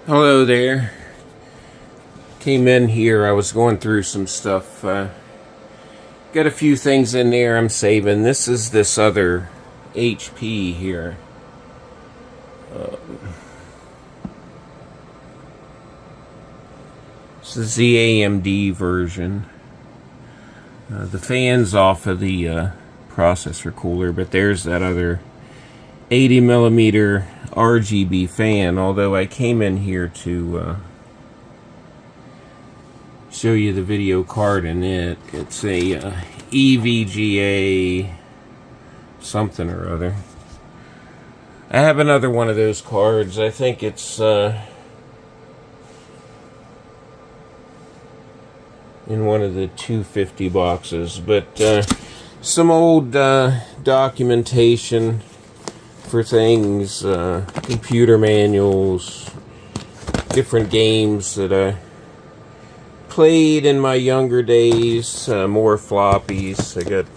Hello there. Came in here. I was going through some stuff. Got a few things in there I'm saving. This is this other HP here. This is the AMD version. The fan's off of the processor cooler, but there's that other 80 millimeter RGB fan, although I came in here to show you the video card in it. It's a EVGA something or other. I have another one of those cards. I think it's in one of the 250 boxes, but some old documentation for things, computer manuals, different games that I played in my younger days, more floppies. I got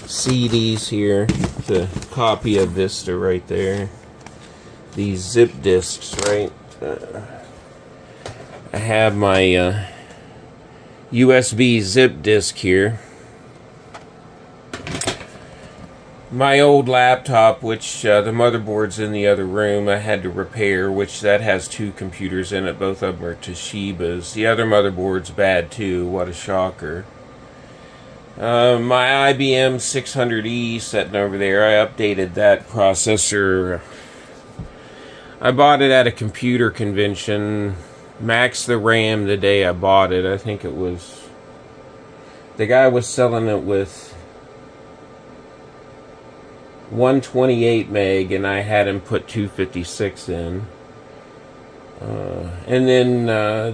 CDs here, the copy of Vista right there, these zip discs, right? I have my USB zip disk here. My old laptop, which the motherboard's in the other room, I had to repair, which that has two computers in it. Both of them are Toshiba's. The other motherboard's bad too. What a shocker. My IBM 600E sitting over there, I updated that processor. I bought it at a computer convention. Maxed the RAM the day I bought it. I think it was... the guy was selling it with 128 meg, and I had him put 256 in. And then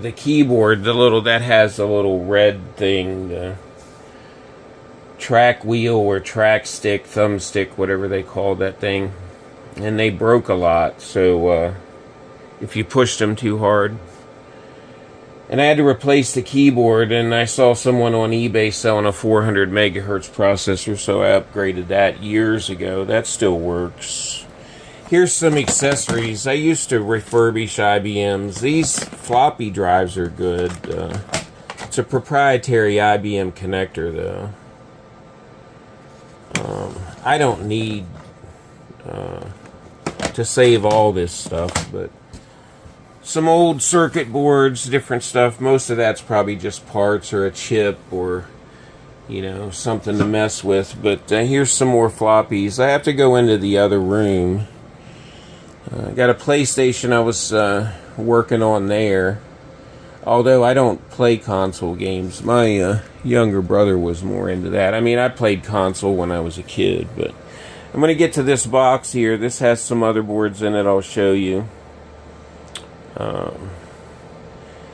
the keyboard, that has a little red thing, the track wheel or track stick, thumbstick, whatever they call that thing. And they broke a lot, so if you pushed them too hard. And I had to replace the keyboard, and I saw someone on eBay selling a 400 megahertz processor, so I upgraded that years ago. That still works. Here's some accessories. I used to refurbish IBMs. These floppy drives are good. It's a proprietary IBM connector, though. I don't need to save all this stuff, but some old circuit boards, different stuff. Most of that's probably just parts or a chip or, you know, something to mess with. But here's some more floppies. I have to go into the other room. I got a PlayStation I was working on there. Although I don't play console games. My younger brother was more into that. I mean, I played console when I was a kid. But I'm going to get to this box here. This has some motherboards in it. I'll show you.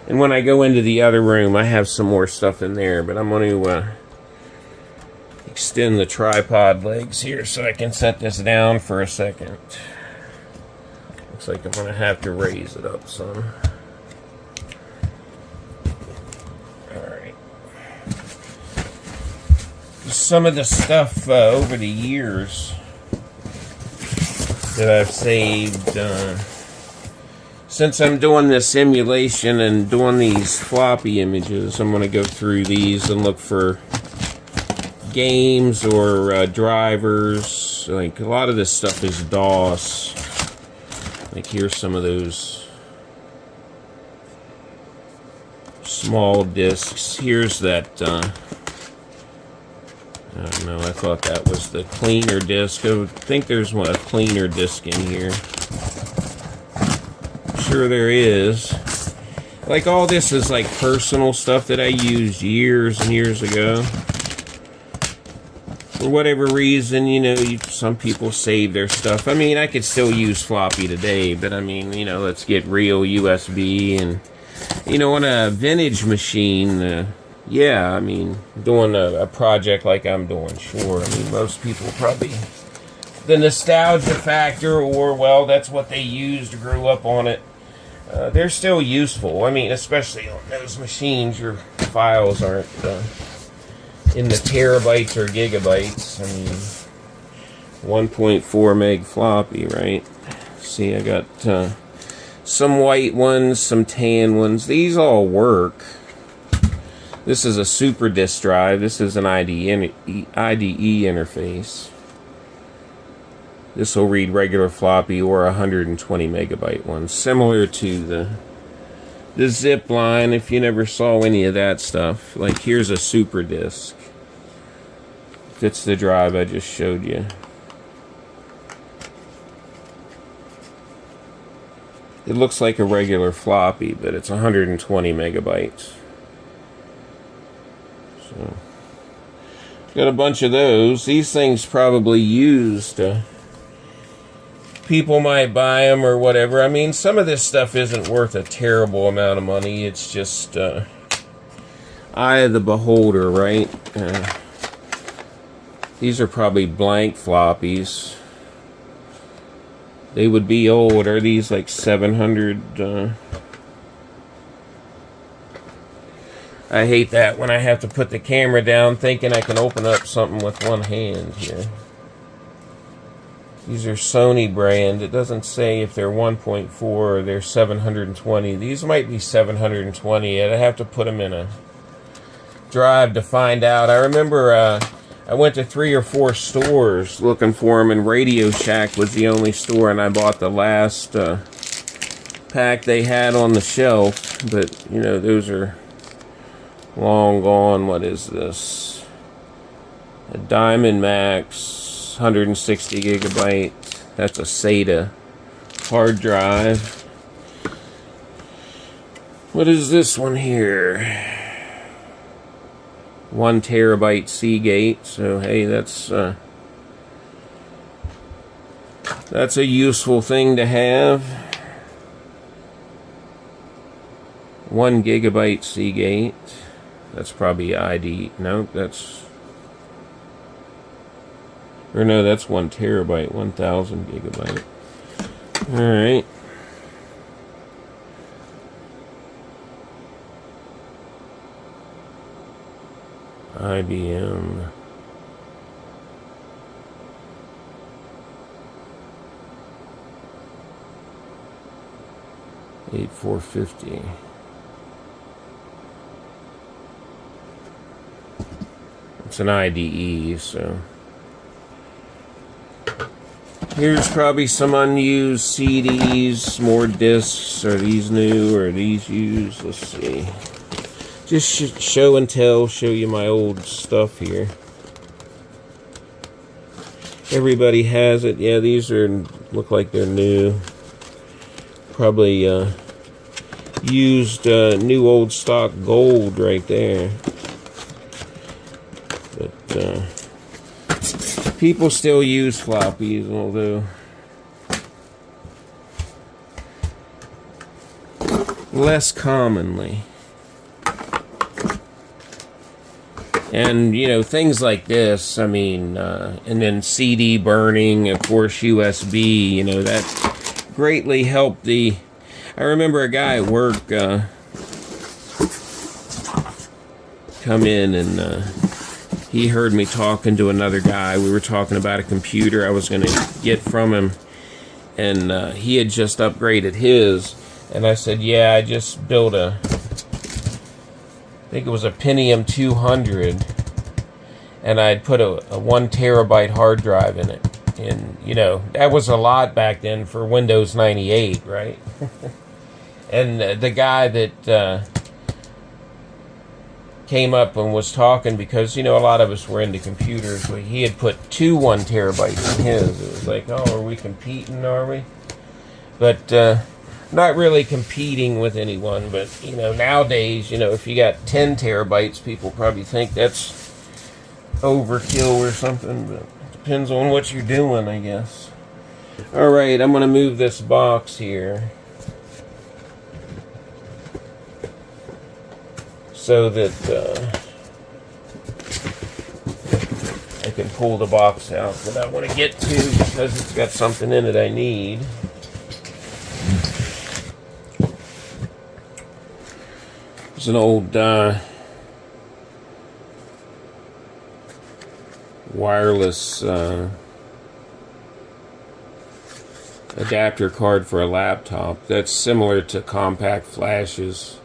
And when I go into the other room, I have some more stuff in there, but I'm going to extend the tripod legs here so I can set this down for a second. Looks like I'm going to have to raise it up some. Alright. Some of the stuff over the years that I've saved, since I'm doing this simulation and doing these floppy images, I'm going to go through these and look for games or drivers. Like, a lot of this stuff is DOS. Like, here's some of those small discs. Here's that, I don't know, I thought that was the cleaner disc. I think there's a cleaner disc in here. Sure there is. Like, all this is like personal stuff that I used years and years ago. For whatever reason, you know, some people save their stuff. I mean, I could still use floppy today, but I mean, you know, let's get real USB. And, you know, on a vintage machine, yeah, I mean, doing a project like I'm doing, sure. I mean, most people probably, the nostalgia factor, or, well, that's what they used, grew up on it. They're still useful. I mean, especially on those machines, your files aren't in the terabytes or gigabytes. I mean, 1.4 meg floppy, right? See, I got some white ones, some tan ones. These all work. This is a super disk drive. This is an IDE interface. This will read regular floppy or 120 megabyte ones, similar to the zip line. If you never saw any of that stuff, like here's a super disk. Fits the drive I just showed you. It looks like a regular floppy, but it's 120 megabytes. So, got a bunch of those. These things probably used. People might buy them or whatever. I mean, some of this stuff isn't worth a terrible amount of money. It's just eye of the beholder, right? These are probably blank floppies. They would be old. Are these like 700? I hate that when I have to put the camera down thinking I can open up something with one hand here. These are Sony brand. It doesn't say if they're 1.4 or they're 720. These might be 720. I'd have to put them in a drive to find out. I remember I went to 3 or 4 stores looking for them, and Radio Shack was the only store, and I bought the last pack they had on the shelf. But, you know, those are long gone. What is this? A Diamond Max, 160 gigabyte. That's a SATA hard drive. What is this one here? 1 terabyte Seagate. So hey, that's a useful thing to have. 1 gigabyte Seagate. That's probably ID. Nope, that's. Or no, that's 1 terabyte, 1000 gigabyte. Alright. IBM. $8,450. It's an IDE, so. Here's probably some unused CDs, more discs. Are these new or are these used? Let's see. Just show and tell, show you my old stuff here. Everybody has it. Yeah, these look like they're new. Probably used new old stock gold right there. But people still use floppies, although less commonly. And, you know, things like this, I mean, and then CD burning, of course, USB, you know, that greatly helped the... I remember a guy at work come in and he heard me talking to another guy. We were talking about a computer I was going to get from him, and he had just upgraded his, and I said, yeah, I just built I think it was a Pentium 200, and I'd put a 1 terabyte hard drive in it. And, you know, that was a lot back then for Windows 98, right? And the guy that came up and was talking, because, you know, a lot of us were into computers, he had put 2 1 terabytes in his. It was like, oh, are we competing, are we? But, not really competing with anyone, but, you know, nowadays, you know, if you got 10 terabytes, people probably think that's overkill or something, but it depends on what you're doing, I guess. Alright, I'm going to move this box here so that I can pull the box out that I want to get to, because it's got something in it I need. It's an old wireless adapter card for a laptop. That's similar to compact flashes.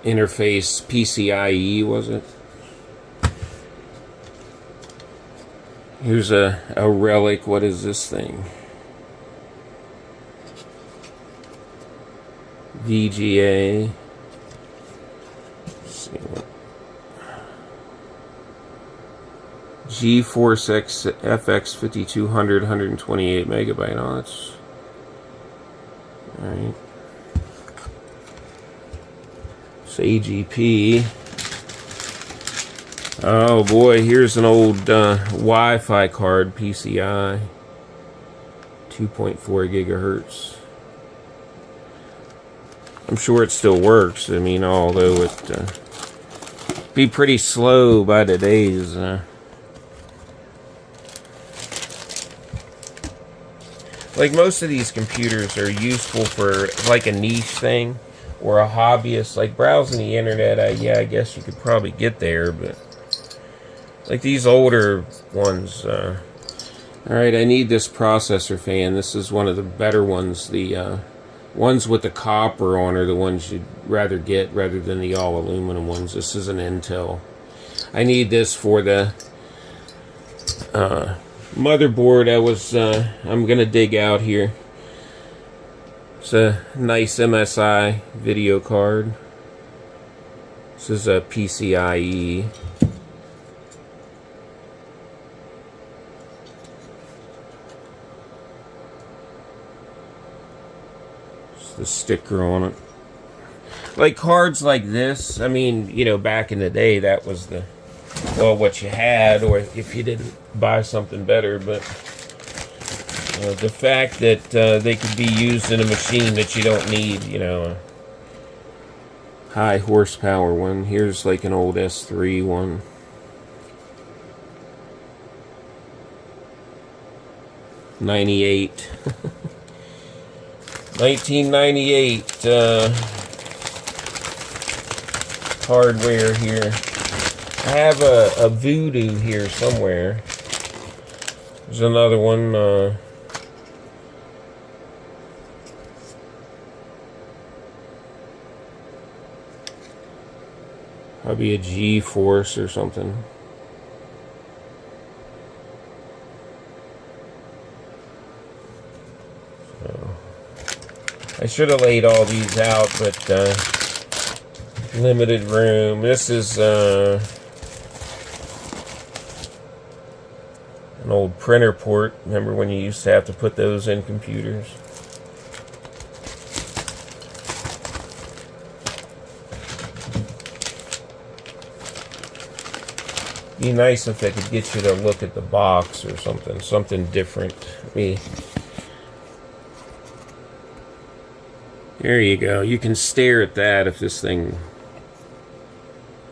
Interface PCIe, was it? Here's a relic. What is this thing? VGA. Let's see what. GeForce FX 5200, 128 megabyte. Oh, that's all right. It's AGP. Oh boy, here's an old Wi-Fi card, PCI, 2.4 gigahertz. I'm sure it still works. I mean, although it be pretty slow by today's. Like most of these computers are useful for like a niche thing or a hobbyist, like browsing the internet. Yeah, I guess you could probably get there, but like these older ones. All right, I need this processor fan. This is one of the better ones. The ones with the copper on are the ones you'd rather get rather than the all aluminum ones. This is an Intel. I need this for the motherboard I'm gonna dig out here. It's a nice MSI video card. This is a PCIe. It's the sticker on it. Like cards like this, I mean, you know, back in the day that was the, well, what you had, or if you didn't buy something better. But the fact that they could be used in a machine that you don't need, you know, a high horsepower one. Here's like an old S3 one. '98. 1998 hardware here. I have a Voodoo here somewhere. There's another one. Probably a GeForce or something. So, I should have laid all these out, but limited room. This is an old printer port. Remember when you used to have to put those in computers? Be nice if they could get you to look at the box or something different. There you go. You can stare at that if this thing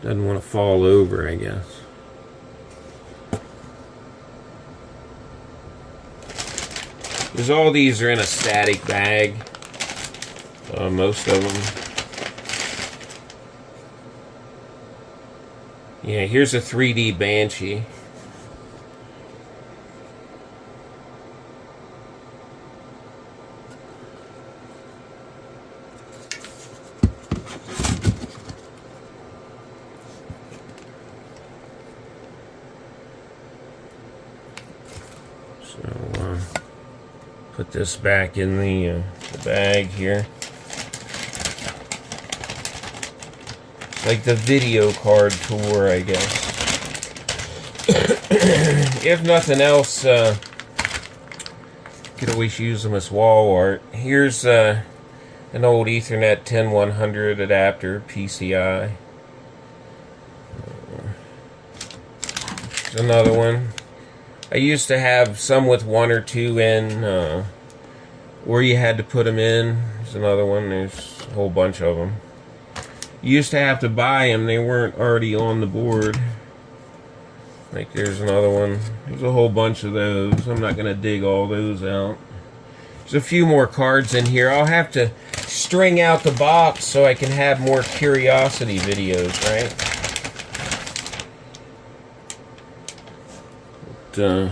doesn't want to fall over, I guess. Because all these are in a static bag. Most of them. Yeah, here's a 3D Banshee. So, put this back in the bag here. Like the video card tour, I guess. If nothing else, you could always use them as wall art. Here's an old Ethernet 10100 adapter, PCI. There's another one. I used to have some with one or two in, where you had to put them in. There's another one. There's a whole bunch of them. You used to have to buy them. They weren't already on the board. Like there's another one. There's a whole bunch of those. I'm not going to dig all those out. There's a few more cards in here. I'll have to string out the box so I can have more curiosity videos, right? But,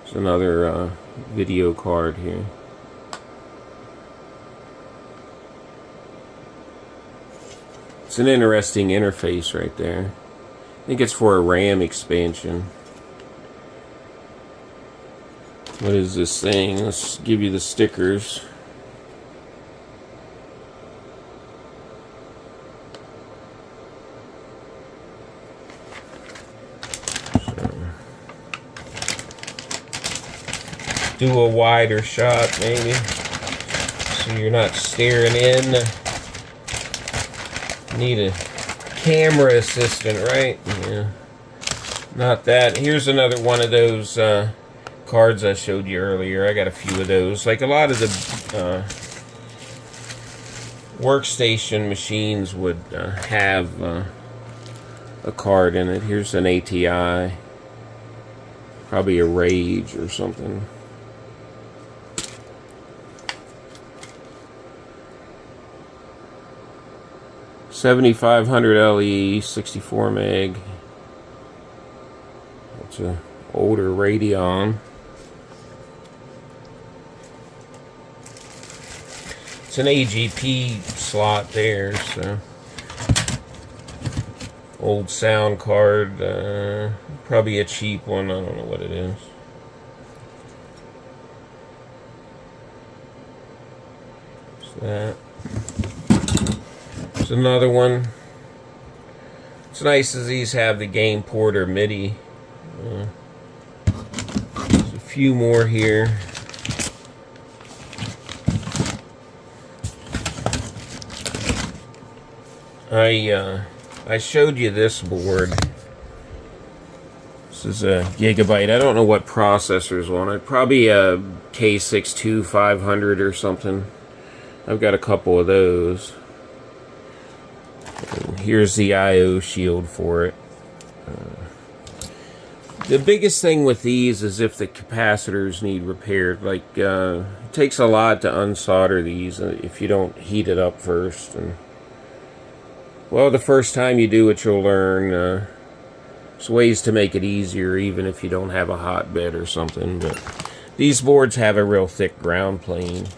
There's another video card here. It's an interesting interface right there. I think it's for a RAM expansion. What is this thing? Let's give you the stickers. Do a wider shot maybe, so you're not staring in. Need a camera assistant, right? Yeah, not that. Here's another one of those cards I showed you earlier. I got a few of those. Like a lot of the workstation machines would have a card in it. Here's an ATI, probably a Rage or something. $7,500 LE, 64 meg. It's an older Radeon. It's an AGP slot there, so old sound card, probably a cheap one. I don't know what it is. What's that? There's another one. It's nice as these have the Game Porter MIDI. There's a few more here. I showed you this board. This is a Gigabyte. I don't know what processor's on it. Probably a K62-500 or something. I've got a couple of those. And here's the I/O shield for it. The biggest thing with these is if the capacitors need repaired. Like, it takes a lot to unsolder these if you don't heat it up first. And well, the first time you do it, you'll learn. There's ways to make it easier, even if you don't have a hotbed or something. But these boards have a real thick ground plane.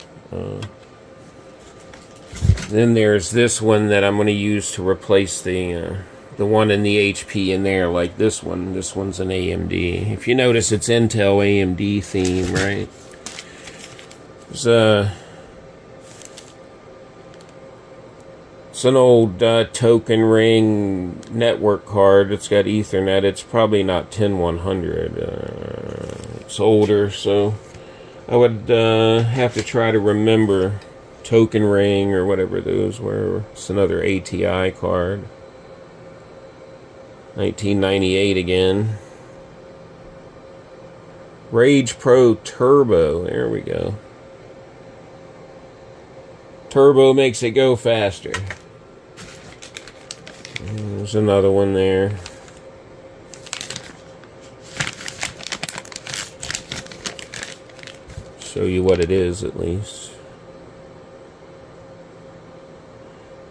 Then there's this one that I'm going to use to replace the one in the HP in there, like this one. This one's an AMD. If you notice, it's Intel AMD theme, right? It's an old token ring network card. It's got Ethernet. It's probably not 10100. It's older, so I would have to try to remember token ring or whatever those were. It's another ATI card. 1998 again. Rage Pro Turbo. There we go. Turbo makes it go faster. There's another one there. Show you what it is at least.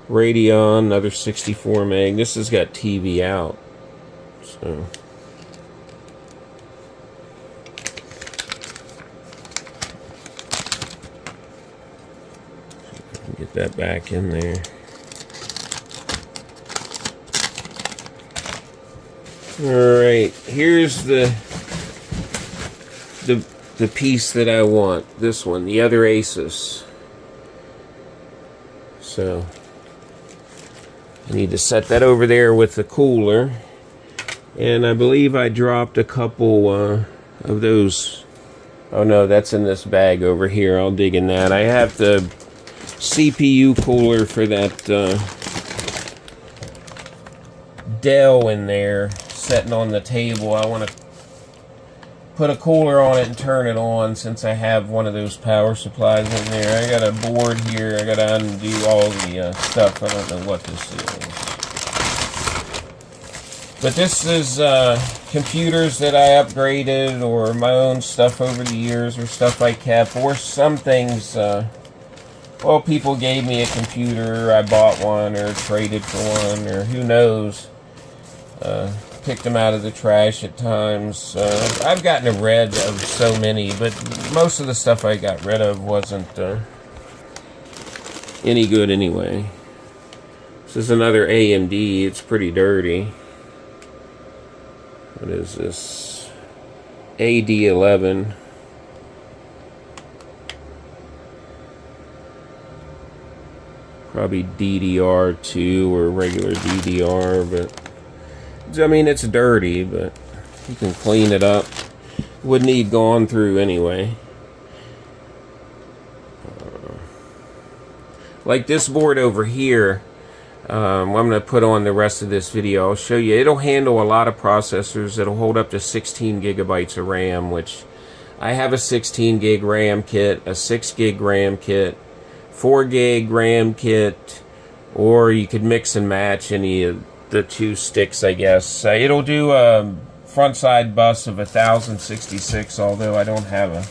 Radeon, another 64 meg. This has got TV out. So get that back in there. Alright, here's the piece that I want. This one, the other Asus. So I need to set that over there with the cooler. And I believe I dropped a couple of those. Oh no, that's in this bag over here. I'll dig in that. I have the CPU cooler for that Dell in there, sitting on the table. I want to put a cooler on it and turn it on since I have one of those power supplies in there. I got a board here. I got to undo all the stuff. I don't know what this is. But this is computers that I upgraded, or my own stuff over the years, or stuff I kept, or some things, well, people gave me a computer, I bought one, or traded for one, or who knows. picked them out of the trash at times. I've gotten rid of so many, but most of the stuff I got rid of wasn't any good anyway. This is another AMD. It's pretty dirty. What is this? AD11. Probably DDR2 or regular DDR, but I mean, it's dirty, but you can clean it up. Would need gone through anyway. Like this board over here, I'm going to put on the rest of this video. I'll show you. It'll handle a lot of processors. It'll hold up to 16 gigabytes of RAM, which I have a 16 gig RAM kit, a 6 gig RAM kit, 4 gig RAM kit, or you could mix and match any of the two sticks, I guess. It'll do a front side bus of 1066, although I don't have a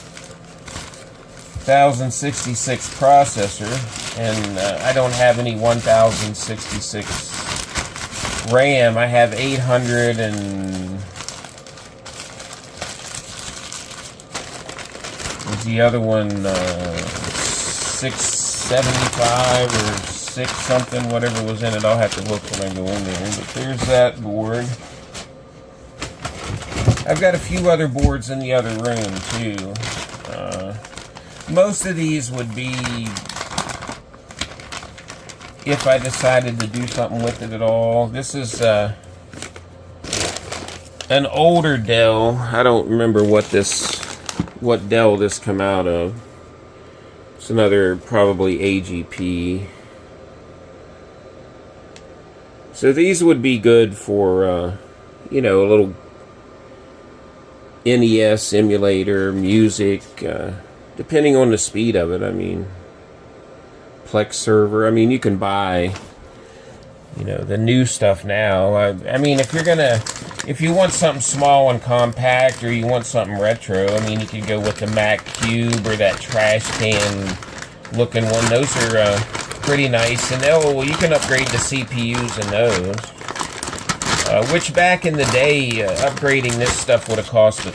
1066 processor, and I don't have any 1066 RAM. I have 800 and was the other one 675 or 6 something, whatever was in it. I'll have to look when I go in there, but there's that board. I've got a few other boards in the other room too. Most of these would be if I decided to do something with it at all. This is an older Dell. I don't remember what Dell this come out of. It's another probably AGP. So these would be good for you know, a little NES emulator, music, depending on the speed of it. I mean, Plex server. I mean, you can buy, you know, the new stuff now. I mean, if you want something small and compact, or you want something retro, I mean, you could go with the Mac Cube or that trash can looking one. Those are pretty nice, and you can upgrade the CPUs in those. Which back in the day, upgrading this stuff would have cost a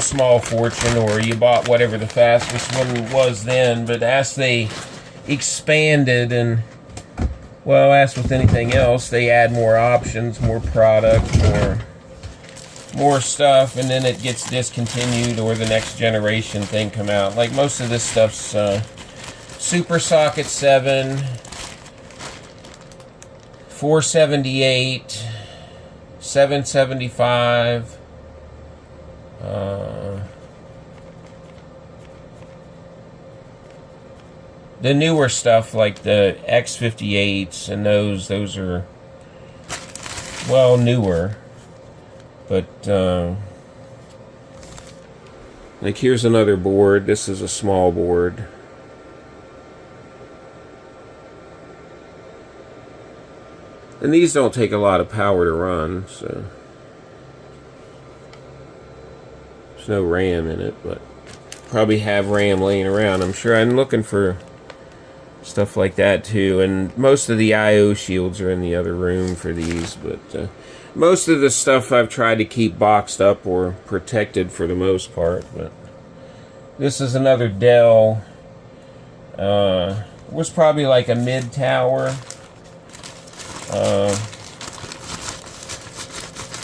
small fortune, or you bought whatever the fastest one was then. But as they expanded, and well, as with anything else, they add more options, more product, more stuff, and then it gets discontinued, or the next generation thing come out. Like most of this stuff's Super Socket 7, 478, 775. The newer stuff like the X58s and those are, well, newer. But like here's another board. This is a small board. And these don't take a lot of power to run, so there's no RAM in it, but probably have RAM laying around. I'm sure. I'm looking for stuff like that too, and most of the I/O shields are in the other room for these, but most of the stuff I've tried to keep boxed up or protected for the most part. But this is another Dell. Was probably like a mid-tower.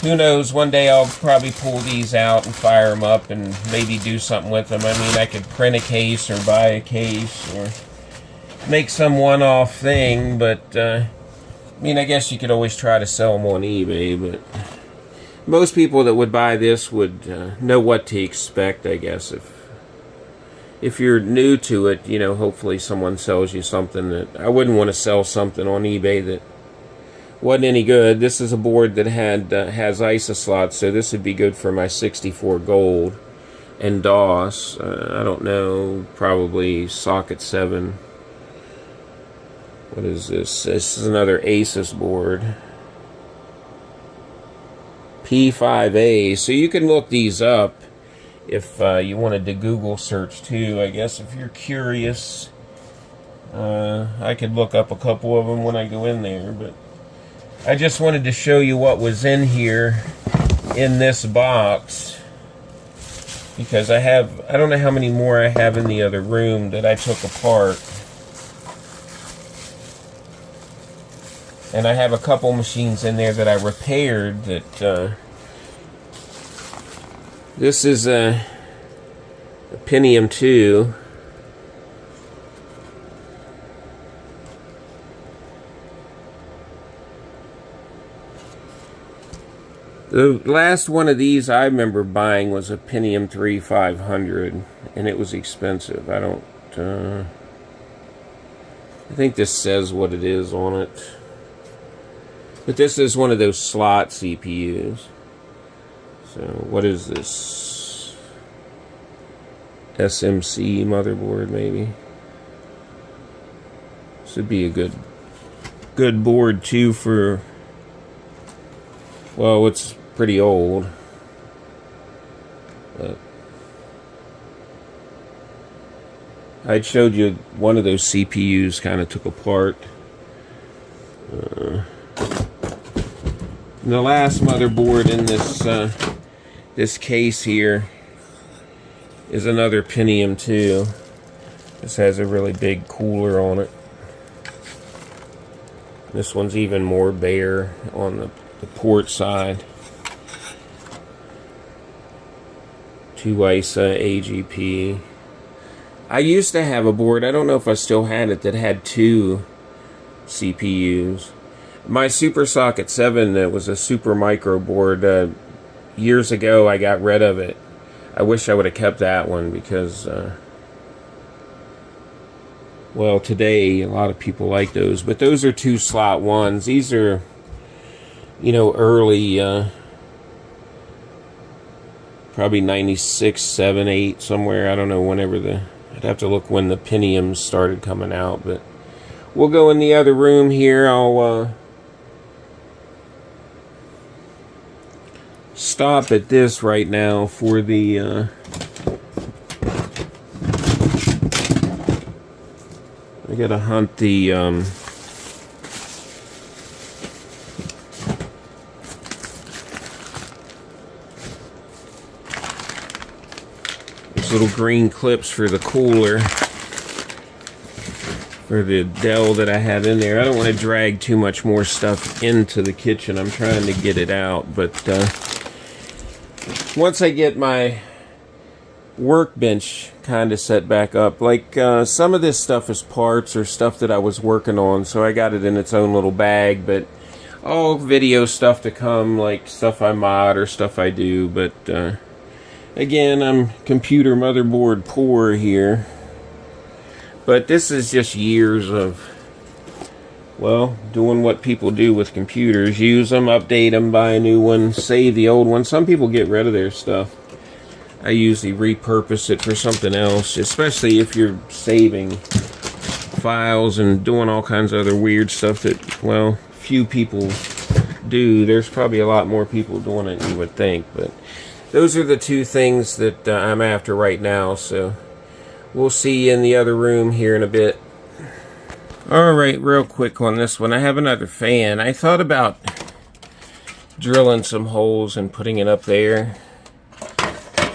Who knows, one day I'll probably pull these out and fire them up and maybe do something with them. I mean, I could print a case or buy a case or make some one-off thing, but I mean, I guess you could always try to sell them on eBay, but most people that would buy this would know what to expect, I guess. If you're new to it, you know, hopefully someone sells you something that... I wouldn't want to sell something on eBay that wasn't any good. This is a board that has ISA slots, so this would be good for my 64 gold and DOS. I don't know, probably socket 7. What is this? This is another Asus board. P5A. So you can look these up if you wanted to Google search too, I guess, if you're curious. I could look up a couple of them when I go in there, but I just wanted to show you what was in here in this box, because I don't know how many more I have in the other room that I took apart. And I have a couple machines in there that I repaired that, this is a Pentium 2. The last one of these I remember buying was a Pentium 3 500, and it was expensive. I think this says what it is on it. But this is one of those slot CPUs. So what is this? SMC motherboard, maybe. This would be a good board too for, well, it's pretty old. But I showed you one of those CPUs kind of took apart. The last motherboard in this case here is another Pentium 2. This has a really big cooler on it. This one's even more bare on the port side. 2 ISA AGP. I used to have a board, I don't know if I still had it, that had 2 CPUs. My Super Socket 7, that was a super micro board, years ago I got rid of it. I wish I would have kept that one because, well, today a lot of people like those. But those are 2 slot ones. These are, you know, early, probably 96, 7, 8, somewhere. I don't know whenever I'd have to look when the Pentiums started coming out. But we'll go in the other room here. I'll, stop at this right now for the I gotta hunt the these little green clips for the cooler for the Dell that I have in there. I don't want to drag too much more stuff into the kitchen. I'm trying to get it out, but once I get my workbench kind of set back up, like some of this stuff is parts or stuff that I was working on, so I got it in its own little bag, but all video stuff to come, like stuff I mod or stuff I do. But again, I'm computer motherboard poor here, but this is just years of, well, doing what people do with computers. Use them, update them, buy a new one, save the old one. Some people get rid of their stuff. I usually repurpose it for something else, especially if you're saving files and doing all kinds of other weird stuff that, well, few people do. There's probably a lot more people doing it than you would think, but those are the 2 things that I'm after right now, so we'll see you in the other room here in a bit. Alright, real quick on this one. I have another fan. I thought about drilling some holes and putting it up there.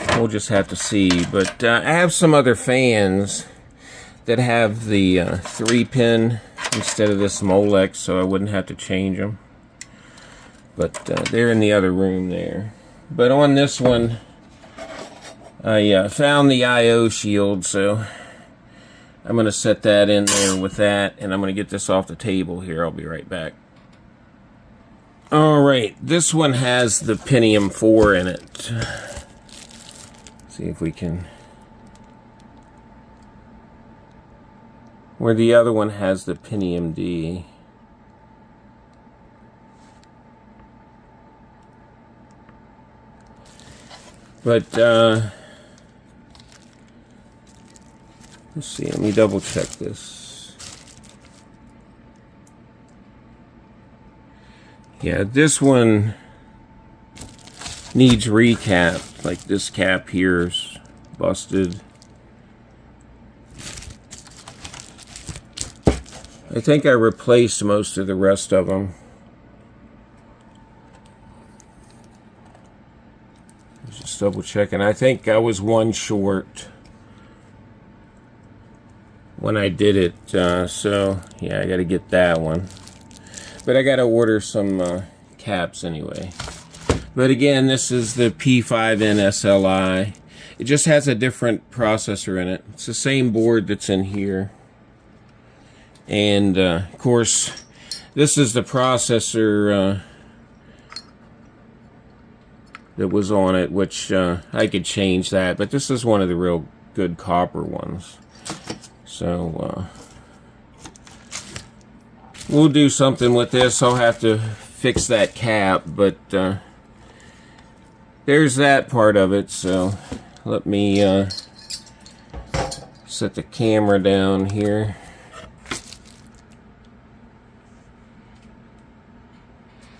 We'll just have to see. But I have some other fans that have the 3-pin instead of this Molex, so I wouldn't have to change them. But they're in the other room there. But on this one, I found the I/O shield, so I'm going to set that in there with that, and I'm going to get this off the table here. I'll be right back. Alright, this one has the Pentium 4 in it. See if we can... where the other one has the Pentium D. But, let's see, let me double check this. Yeah, this one needs recap. Like this cap here's busted. I think I replaced most of the rest of them. double checking. I think I was one short when I did it, so yeah, I got to get that one. But I got to order some caps anyway. But again, this is the P5N SLI. It just has a different processor in it. It's the same board that's in here. And of course, this is the processor that was on it, which I could change that. But this is one of the real good copper ones. So we'll do something with this. I'll have to fix that cap, but there's that part of it. So let me set the camera down here.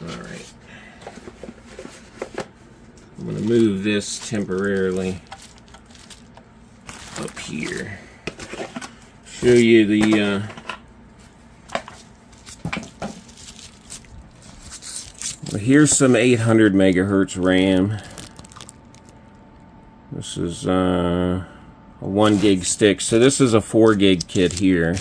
Alright. I'm going to move this temporarily up here. Show you the well, here's some 800 megahertz RAM. This is a 1 gig stick, so this is a 4 gig kit here.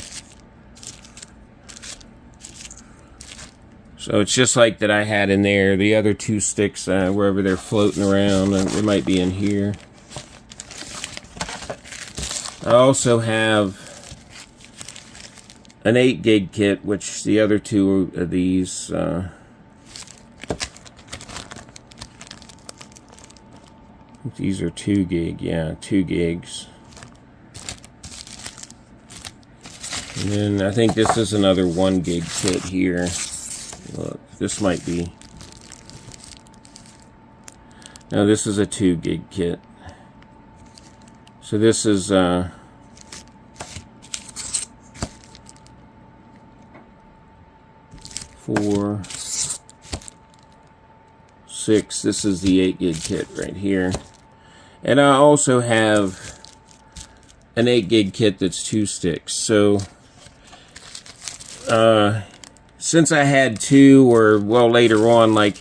So it's just like that I had in there. The other 2 sticks, wherever they're floating around, they might be in here. I also have an 8 gig kit, which the other 2 of these these are 2 gig, yeah, 2 gigs. And then I think this is another 1 gig kit here. Look, this might be. No, this is a 2 gig kit. So this is 4, 6. This is the 8 gig kit right here. And I also have an 8 gig kit that's 2 sticks. So since I had 2, or well, later on, like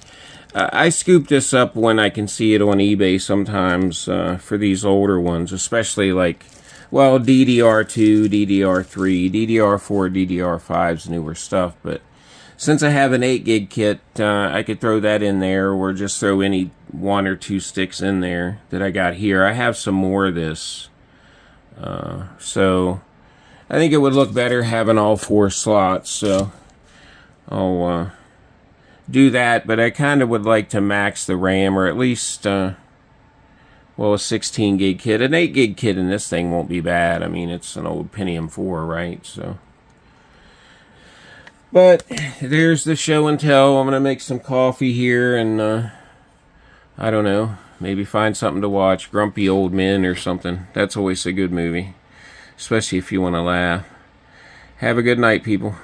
I scoop this up when I can see it on eBay sometimes for these older ones, especially like, well, DDR2, DDR3, DDR4, DDR5's newer stuff. But since I have an 8 gig kit, I could throw that in there, or just throw any 1 or 2 sticks in there that I got here. I have some more of this. So I think it would look better having all 4 slots. So I'll do that, but I kind of would like to max the RAM, or at least, well, a 16 gig kit. An 8 gig kit in this thing won't be bad. I mean, it's an old Pentium 4, right? So. But there's the show and tell. I'm going to make some coffee here and, I don't know, maybe find something to watch. Grumpy Old Men or something. That's always a good movie, especially if you want to laugh. Have a good night, people.